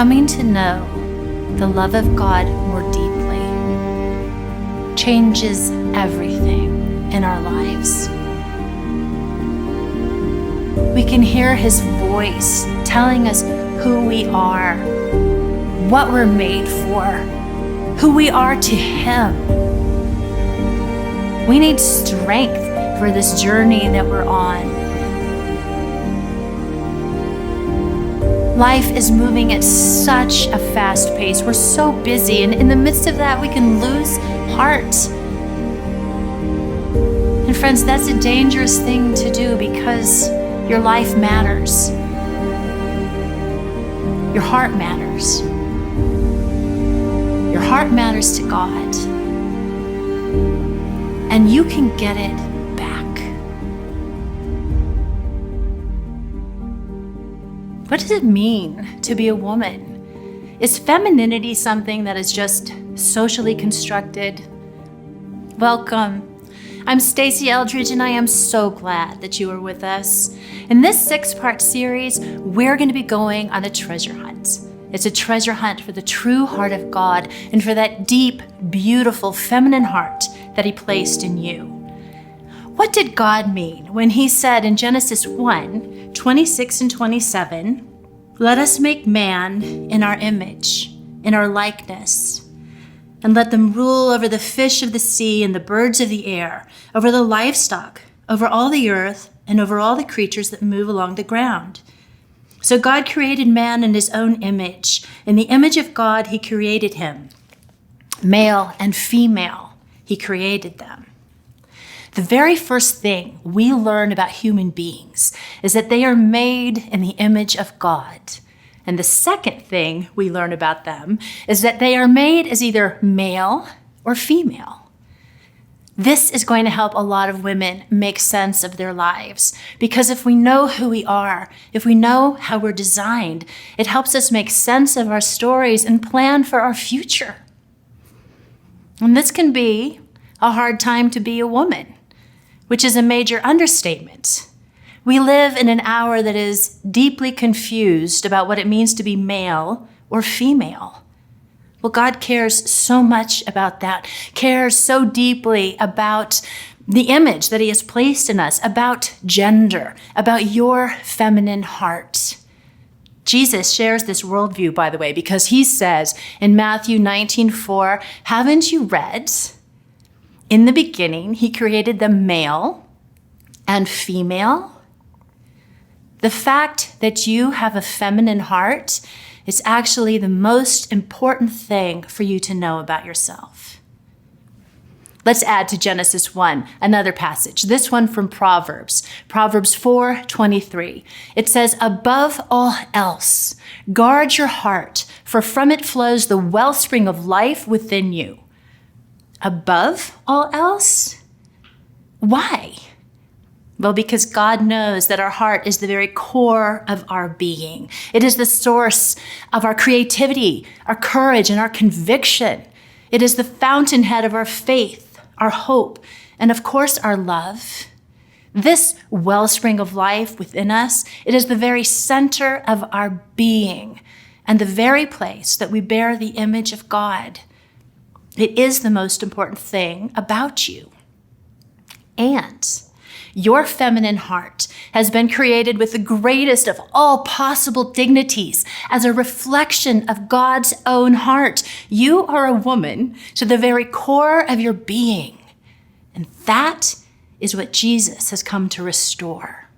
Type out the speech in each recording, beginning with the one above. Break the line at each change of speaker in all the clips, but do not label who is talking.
Coming to know the love of God more deeply changes everything in our lives. We can hear His voice telling us who we are, what we're made for, who we are to Him. We need strength for this journey that we're on. Life is moving at such a fast pace. We're so busy, and in the midst of that, we can lose heart. And friends, that's a dangerous thing to do because your life matters. Your heart matters. Your heart matters to God. And you can get it back. What does it mean to be a woman? Is femininity something that is just socially constructed? Welcome. I'm Stacey Eldridge, and I am so glad that you are with us. In this 6-part series, we're going to be going on a treasure hunt. It's a treasure hunt for the true heart of God and for that deep, beautiful, feminine heart that He placed in you. What did God mean when He said in Genesis 1:26 and 27, "Let us make man in our image, in our likeness, and let them rule over the fish of the sea and the birds of the air, over the livestock, over all the earth, and over all the creatures that move along the ground." So God created man in His own image. In the image of God, He created him. Male and female, He created them. The very first thing we learn about human beings is that they are made in the image of God. And the second thing we learn about them is that they are made as either male or female. This is going to help a lot of women make sense of their lives, because if we know who we are, if we know how we're designed, it helps us make sense of our stories and plan for our future. And this can be a hard time to be a woman, which is a major understatement. We live in an hour that is deeply confused about what it means to be male or female. Well, God cares so much about that, cares so deeply about the image that He has placed in us, about gender, about your feminine heart. Jesus shares this worldview, by the way, because He says in Matthew 19:4, "Haven't you read? In the beginning, He created them male and female." The fact that you have a feminine heart is actually the most important thing for you to know about yourself. Let's add to Genesis 1, another passage, this one from Proverbs 4:23. It says, "Above all else, guard your heart, for from it flows the wellspring of life within you." Above all else? Why? Well, because God knows that our heart is the very core of our being. It is the source of our creativity, our courage, and our conviction. It is the fountainhead of our faith, our hope, and of course, our love. This wellspring of life within us, it is the very center of our being and the very place that we bear the image of God. It is the most important thing about you. And your feminine heart has been created with the greatest of all possible dignities as a reflection of God's own heart. You are a woman to the very core of your being. And that is what Jesus has come to restore.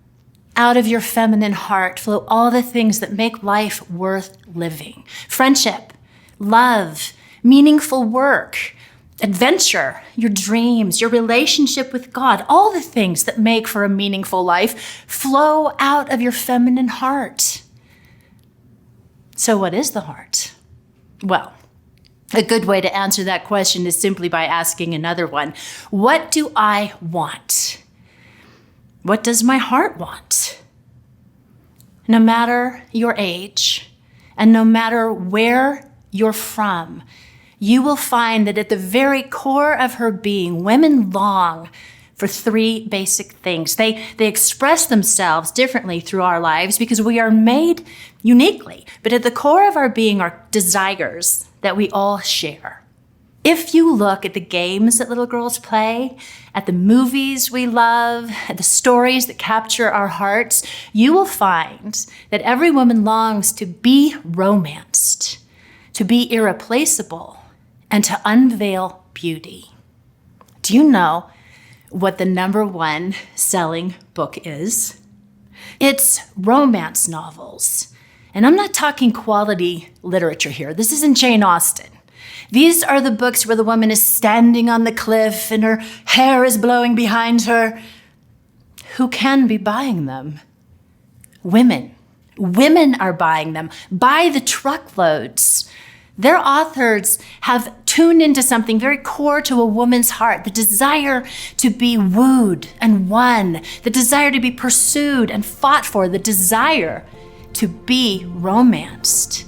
Out of your feminine heart flow all the things that make life worth living. Friendship, love, meaningful work, adventure, your dreams, your relationship with God, all the things that make for a meaningful life flow out of your feminine heart. So what is the heart? Well, a good way to answer that question is simply by asking another one. What do I want? What does my heart want? No matter your age, and no matter where you're from, you will find that at the very core of her being, women long for three basic things. They express themselves differently through our lives because we are made uniquely, but at the core of our being are desires that we all share. If you look at the games that little girls play, at the movies we love, at the stories that capture our hearts, you will find that every woman longs to be romanced, to be irreplaceable, and to unveil beauty. Do you know what the #1 selling book is? It's romance novels. And I'm not talking quality literature here. This isn't Jane Austen. These are the books where the woman is standing on the cliff and her hair is blowing behind her. Who can be buying them? Women. Women are buying them by the truckloads. Their authors have tuned into something very core to a woman's heart, the desire to be wooed and won, the desire to be pursued and fought for, the desire to be romanced.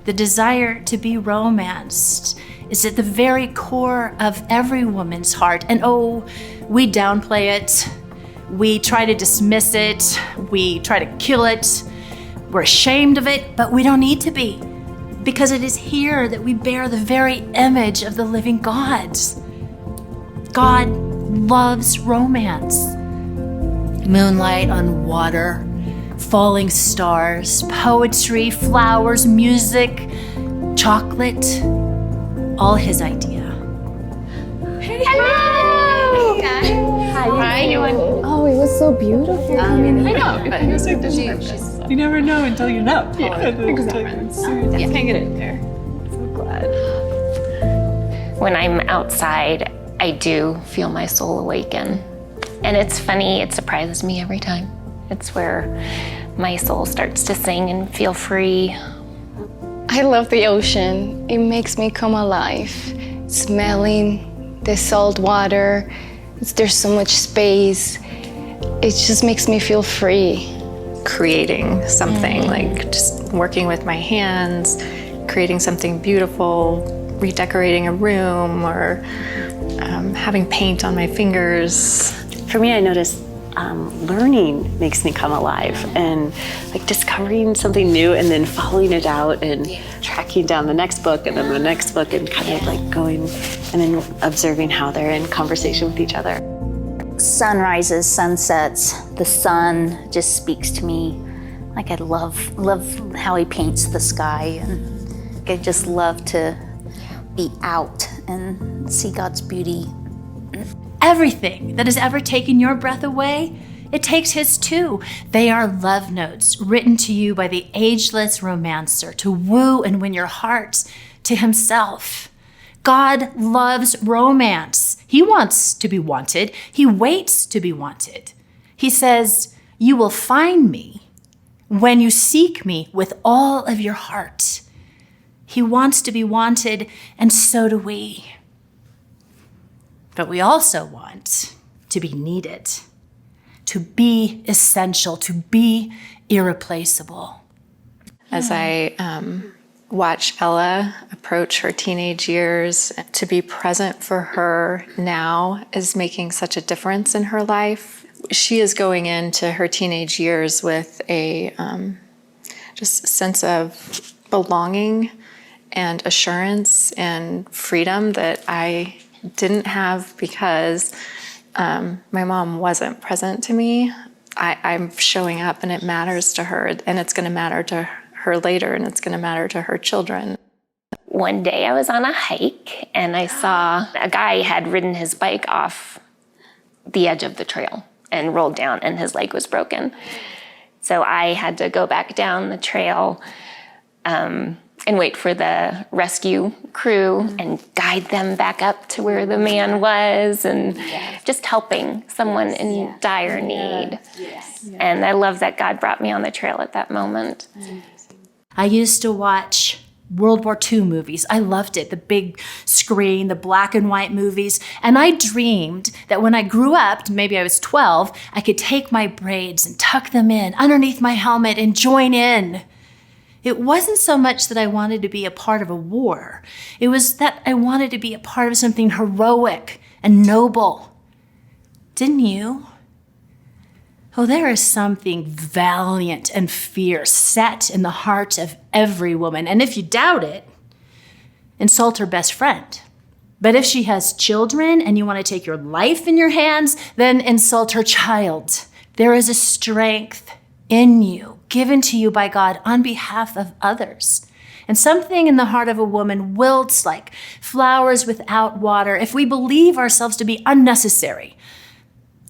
The desire to be romanced is at the very core of every woman's heart. And oh, we downplay it. We try to dismiss it. We try to kill it. We're ashamed of it, but we don't need to be, because it is here that we bear the very image of the living God. God loves romance. Moonlight on water, falling stars, poetry, flowers, music, chocolate, all his idea.
Hey. Hello! Hi.
Oh, it was so beautiful.
I know,
but
it was so delicious.
You never know until you know.
Yeah, exactly. Hang it in there. So glad.
When I'm outside, I do feel my soul awaken. And it's funny, it surprises me every time. It's where my soul starts to sing and feel free.
I love the ocean. It makes me come alive. Smelling the salt water, there's so much space. It just makes me feel free.
Creating something, like just working with my hands, creating something beautiful, redecorating a room, or having paint on my fingers.
For me, I notice learning makes me come alive, and like discovering something new and then following it out and tracking down the next book and then the next book and kind of like going and then observing how they're in conversation with each other.
Sunrises, sunsets, the sun just speaks to me. Like I love how he paints the sky, and I just love to be out and see God's beauty.
Everything that has ever taken your breath away, it takes his too. They are love notes written to you by the ageless romancer to woo and win your hearts to himself. God loves romance. He wants to be wanted. He waits to be wanted. He says, "You will find me when you seek me with all of your heart." He wants to be wanted, and so do we. But we also want to be needed, to be essential, to be irreplaceable.
As I watch Ella approach her teenage years, to be present for her now is making such a difference in her life. She is going into her teenage years with a just sense of belonging and assurance and freedom that I didn't have because my mom wasn't present to me. I'm showing up and it matters to her, and it's going to matter to her later, and it's going to matter to her children.
One day I was on a hike and I saw a guy had ridden his bike off the edge of the trail and rolled down, and his leg was broken. So I had to go back down the trail and wait for the rescue crew and guide them back up to where the man was, and just helping someone in dire need. And I love that God brought me on the trail at that moment.
I used to watch World War II movies. I loved it, the big screen, the black and white movies. And I dreamed that when I grew up, maybe I was 12, I could take my braids and tuck them in underneath my helmet and join in. It wasn't so much that I wanted to be a part of a war. It was that I wanted to be a part of something heroic and noble. didn't you? Oh, there is something valiant and fierce set in the heart of every woman. And if you doubt it, insult her best friend. But if she has children and you want to take your life in your hands, then insult her child. There is a strength in you, given to you by God on behalf of others. And something in the heart of a woman wilts like flowers without water if we believe ourselves to be unnecessary,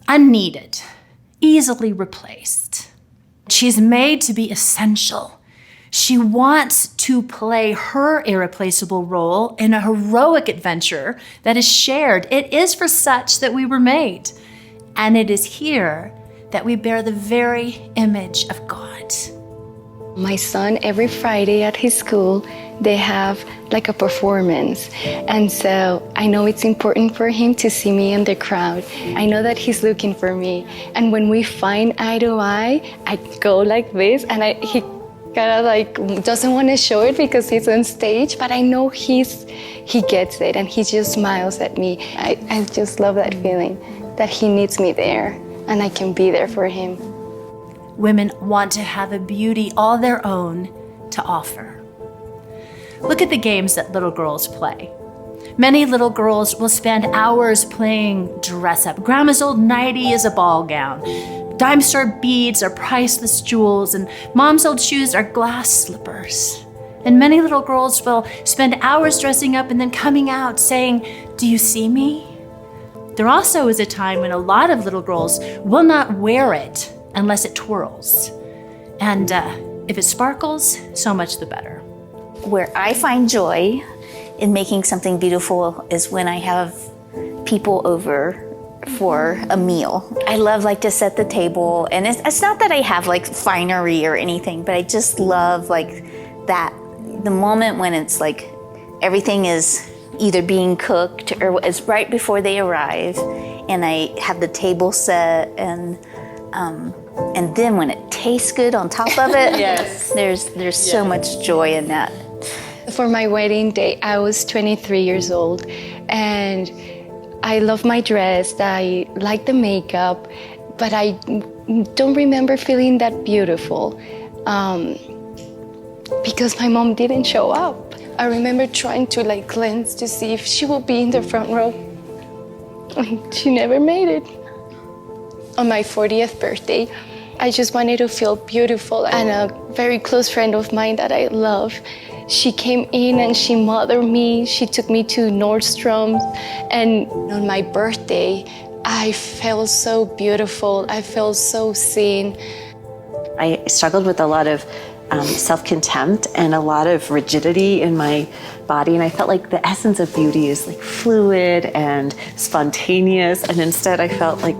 unneeded, easily replaced. She's made to be essential. She wants to play her irreplaceable role in a heroic adventure that is shared. It is for such that we were made. And it is here that we bear the very image of God.
My son, every Friday at his school, they have like a performance. And so I know it's important for him to see me in the crowd. I know that he's looking for me. And when we find eye to eye, I go like this, and he kind of like doesn't want to show it because he's on stage, but I know he gets it, and he just smiles at me. I just love that feeling that he needs me there and I can be there for him.
Women want to have a beauty all their own to offer. Look at the games that little girls play. Many little girls will spend hours playing dress up. Grandma's old nightie is a ball gown. Dime store beads are priceless jewels, and mom's old shoes are glass slippers. And many little girls will spend hours dressing up and then coming out saying, "Do you see me?" There also is a time when a lot of little girls will not wear it unless it twirls. And if it sparkles, so much the better.
Where I find joy in making something beautiful is when I have people over for a meal. I love like to set the table, and it's not that I have like finery or anything, but I just love like that, the moment when it's like everything is either being cooked or it's right before they arrive, and I have the table set, and then when it tastes good on top of it,
Yes.
there's so much joy in that.
For my wedding day, I was 23 years old, and I love my dress, I like the makeup, but I don't remember feeling that beautiful because my mom didn't show up. I remember trying to like glance to see if she would be in the front row. She never made it. On my 40th birthday, I just wanted to feel beautiful, and a very close friend of mine that I love, she came in and she mothered me. She took me to Nordstrom's, and on my birthday, I felt so beautiful. I felt so seen.
I struggled with a lot of self-contempt and a lot of rigidity in my body, and I felt like the essence of beauty is like fluid and spontaneous, and instead I felt like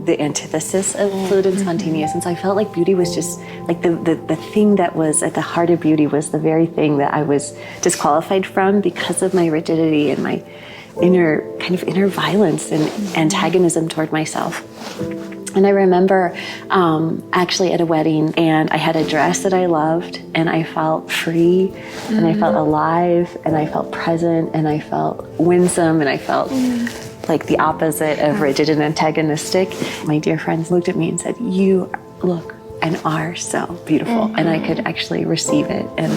the antithesis of fluid and spontaneous. And so I felt like beauty was just like the thing that was at the heart of beauty was the very thing that I was disqualified from because of my rigidity and my inner violence and antagonism toward myself. And I remember actually at a wedding, and I had a dress that I loved, and I felt free, and I felt alive, and I felt present, and I felt winsome, and I felt like the opposite of rigid and antagonistic. My dear friends looked at me and said, "You look and are so beautiful." And I could actually receive it and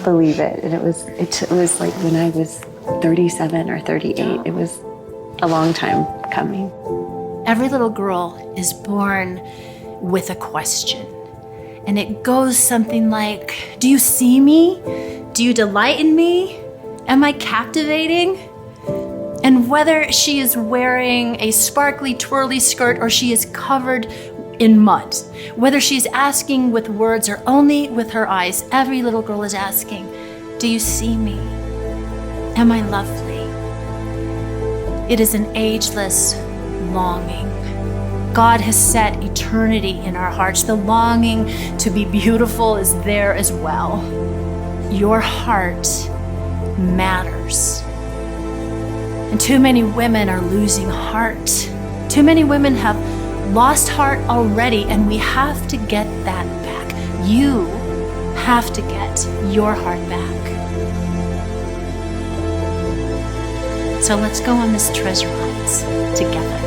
believe it. And it was like when I was 37 or 38, it was a long time coming.
Every little girl is born with a question. And it goes something like, "Do you see me? Do you delight in me? Am I captivating?" And whether she is wearing a sparkly, twirly skirt or she is covered in mud, whether she's asking with words or only with her eyes, every little girl is asking, "Do you see me? Am I lovely?" It is an ageless longing. God has set eternity in our hearts. The longing to be beautiful is there as well. Your heart matters. And too many women are losing heart. Too many women have lost heart already, and we have to get that back. You have to get your heart back. So let's go on this treasure hunt together.